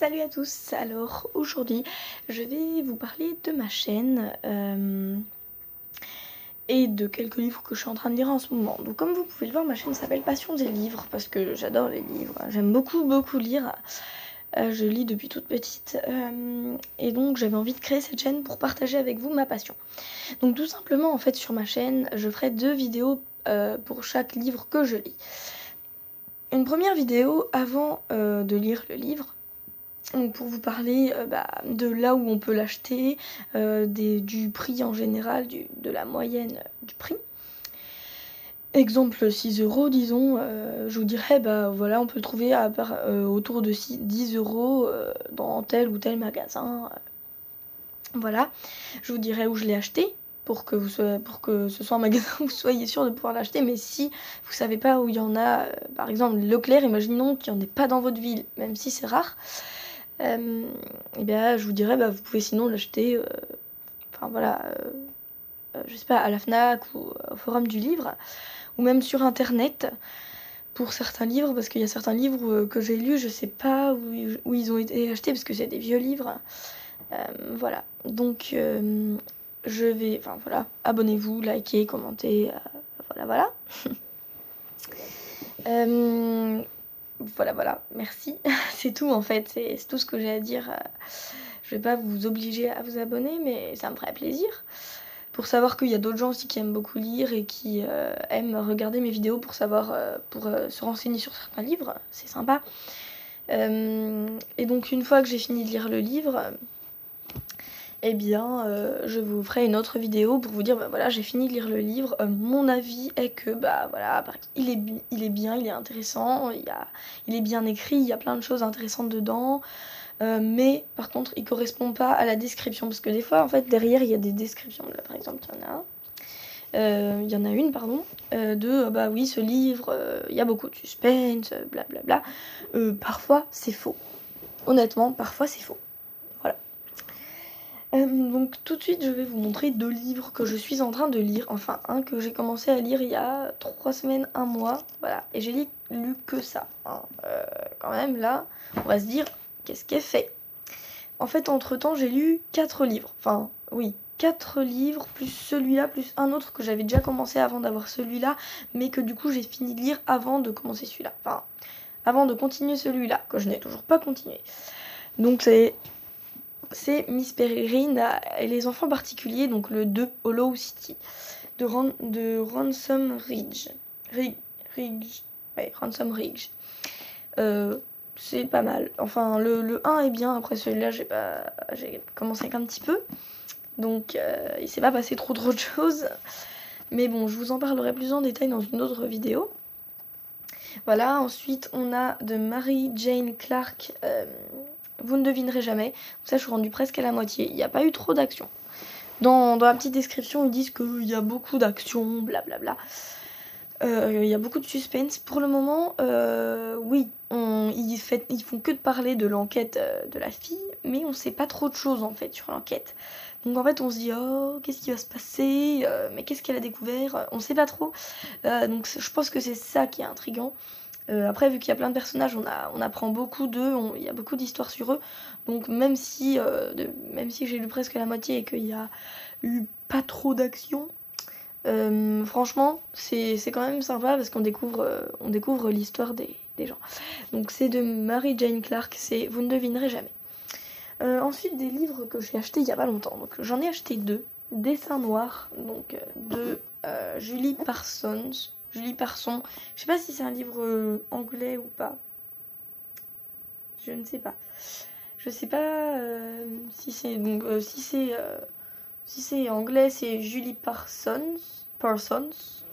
Salut à tous, alors aujourd'hui je vais vous parler de ma chaîne et de quelques livres que je suis en train de lire en ce moment. Donc comme vous pouvez le voir, ma chaîne s'appelle Passion des livres parce que j'adore les livres, j'aime beaucoup lire. Je lis depuis toute petite et donc j'avais envie de créer cette chaîne pour partager avec vous ma passion. Donc tout simplement en fait sur ma chaîne je ferai 2 vidéos pour chaque livre que je lis. Une première vidéo avant de lire le livre, pour vous parler de là où on peut l'acheter, du prix en général, de la moyenne du prix. Exemple 6 €, disons, je vous dirais, voilà, on peut le trouver autour de 10 € dans tel ou tel magasin. Voilà, je vous dirai où je l'ai acheté pour que ce soit un magasin où vous soyez sûr de pouvoir l'acheter. Mais si vous savez pas où il y en a, par exemple Leclerc, imaginons qu'il n'y en ait pas dans votre ville, même si c'est rare. Et bien je vous dirais vous pouvez sinon l'acheter je sais pas, à la Fnac ou au forum du livre ou même sur internet pour certains livres, parce qu'il y a certains livres que j'ai lus, je sais pas où ils ont été achetés parce que c'est des vieux livres. Voilà, donc abonnez-vous, likez, commentez, voilà. Voilà, merci. C'est tout en fait, c'est tout ce que j'ai à dire. Je vais pas vous obliger à vous abonner, mais ça me ferait plaisir. Pour savoir qu'il y a d'autres gens aussi qui aiment beaucoup lire et qui aiment regarder mes vidéos pour savoir, pour se renseigner sur certains livres, c'est sympa. Et donc une fois que j'ai fini de lire le livre, je vous ferai une autre vidéo pour vous dire voilà, j'ai fini de lire le livre, mon avis est que il est bien, il est intéressant, il est bien écrit, il y a plein de choses intéressantes dedans, mais par contre il correspond pas à la description, parce que des fois en fait derrière il y a des descriptions. Là par exemple il y en a une oui, ce livre, il y a beaucoup de suspense, blablabla. Parfois c'est faux, honnêtement parfois c'est faux. Donc tout de suite je vais vous montrer 2 livres que je suis en train de lire, enfin un que j'ai commencé à lire il y a 3 semaines, 1 mois, voilà, et j'ai lu que ça, hein. Quand même là, on va se dire, qu'est-ce qu'elle fait? En fait entre temps j'ai lu 4 livres, enfin oui, 4 livres, plus celui-là, plus un autre que j'avais déjà commencé avant d'avoir celui-là, mais que du coup j'ai fini de lire avant de commencer celui-là, enfin avant de continuer celui-là, que je n'ai toujours pas continué. Donc c'est Miss Peregrine et les enfants particuliers, donc le 2, Hollow City, de Ransom Ridge. Ransom Ridge. C'est pas mal. Enfin, le 1 est bien, après celui-là, j'ai commencé qu'un petit peu. Donc, il s'est pas passé trop de choses. Mais bon, je vous en parlerai plus en détail dans une autre vidéo. Voilà, ensuite, on a de Mary Jane Clark... vous ne devinerez jamais. Donc ça, je suis rendue presque à la moitié. Il n'y a pas eu trop d'action. Dans la petite description, ils disent qu'il y a beaucoup d'action, blablabla. Il y a beaucoup de suspense. Pour le moment, oui, ils font que de parler de l'enquête de la fille, mais on sait pas trop de choses en fait sur l'enquête. Donc en fait, on se dit, oh, qu'est-ce qui va se passer, mais qu'est-ce qu'elle a découvert, on sait pas trop. Donc je pense que c'est ça qui est intriguant. Après, vu qu'il y a plein de personnages, on apprend beaucoup d'eux, il y a beaucoup d'histoires sur eux. Donc même si j'ai lu presque la moitié et qu'il y a eu pas trop d'action, franchement, c'est quand même sympa parce qu'on découvre l'histoire des gens. Donc c'est de Mary Jane Clark, c'est Vous ne devinerez jamais. Ensuite, des livres que j'ai achetés il y a pas longtemps. Donc j'en ai acheté 2. Dessin noir, donc de Julie Parson. Je sais pas si c'est un livre anglais ou pas. Je ne sais pas. Je sais pas si c'est si c'est anglais, c'est Julie Parsons.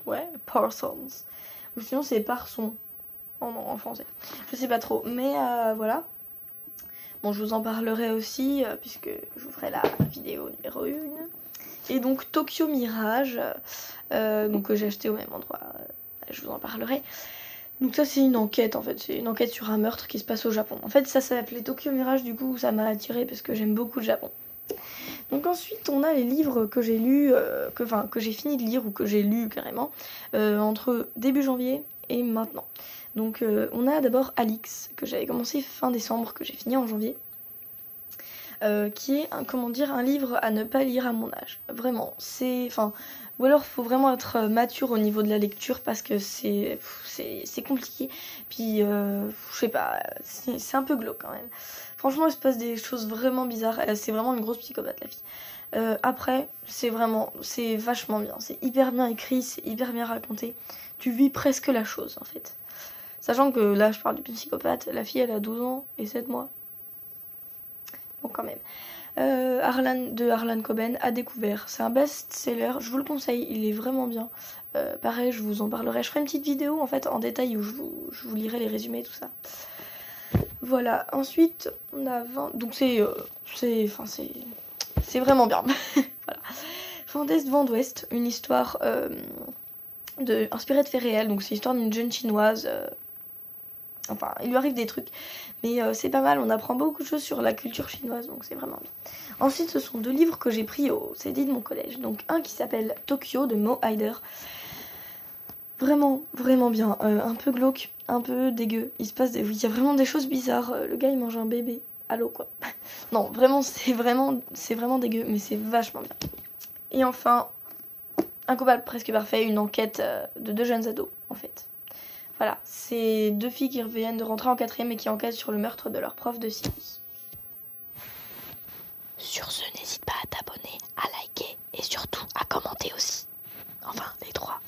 Ouais, Parsons. Ou sinon c'est Parson en français. Je sais pas trop, mais voilà. Bon, je vous en parlerai aussi puisque je vous ferai la vidéo numéro 1. Et donc Tokyo Mirage, que j'ai acheté au même endroit, je vous en parlerai. Donc ça c'est une enquête en fait, c'est une enquête sur un meurtre qui se passe au Japon. En fait ça s'appelait Tokyo Mirage, du coup ça m'a attiré parce que j'aime beaucoup le Japon. Donc ensuite on a les livres que j'ai lus, que j'ai fini de lire ou que j'ai lus carrément, entre début janvier et maintenant. Donc on a d'abord Alix, que j'avais commencé fin décembre, que j'ai fini en janvier. Qui est un livre à ne pas lire à mon âge. Vraiment, ou alors faut vraiment être mature au niveau de la lecture parce que c'est compliqué. Puis je sais pas, c'est un peu glauque quand même. Franchement, il se passe des choses vraiment bizarres. C'est vraiment une grosse psychopathe la fille. Après, c'est vachement bien. C'est hyper bien écrit, c'est hyper bien raconté. Tu vis presque la chose en fait. Sachant que là, je parle du psychopathe. La fille, elle a 12 ans et 7 mois. Donc quand même. Harlan Coben à découvert. C'est un best-seller, je vous le conseille, il est vraiment bien. Pareil, je vous en parlerai. Je ferai une petite vidéo en fait en détail où je vous lirai les résumés, tout ça. Voilà, ensuite on a 20. Donc c'est vraiment bien. Voilà. Fantasme Vent d'Ouest, une histoire inspirée de faits réels. Donc c'est l'histoire d'une jeune chinoise. Enfin, il lui arrive des trucs. Mais c'est pas mal, on apprend beaucoup de choses sur la culture chinoise, donc c'est vraiment bien. Ensuite, ce sont 2 livres que j'ai pris au CD de mon collège. Donc un qui s'appelle Tokyo de Mo Heider. Vraiment, vraiment bien. Un peu glauque, un peu dégueu. Il y a vraiment des choses bizarres. Le gars, il mange un bébé. Allô, quoi. Non, vraiment, c'est vraiment dégueu, mais c'est vachement bien. Et enfin, Un coupable presque parfait, une enquête de 2 jeunes ados, en fait. Voilà, c'est 2 filles qui viennent de rentrer en 4e et qui enquêtent sur le meurtre de leur prof de sciences. Sur ce, n'hésite pas à t'abonner, à liker et surtout à commenter aussi. Enfin, les 3.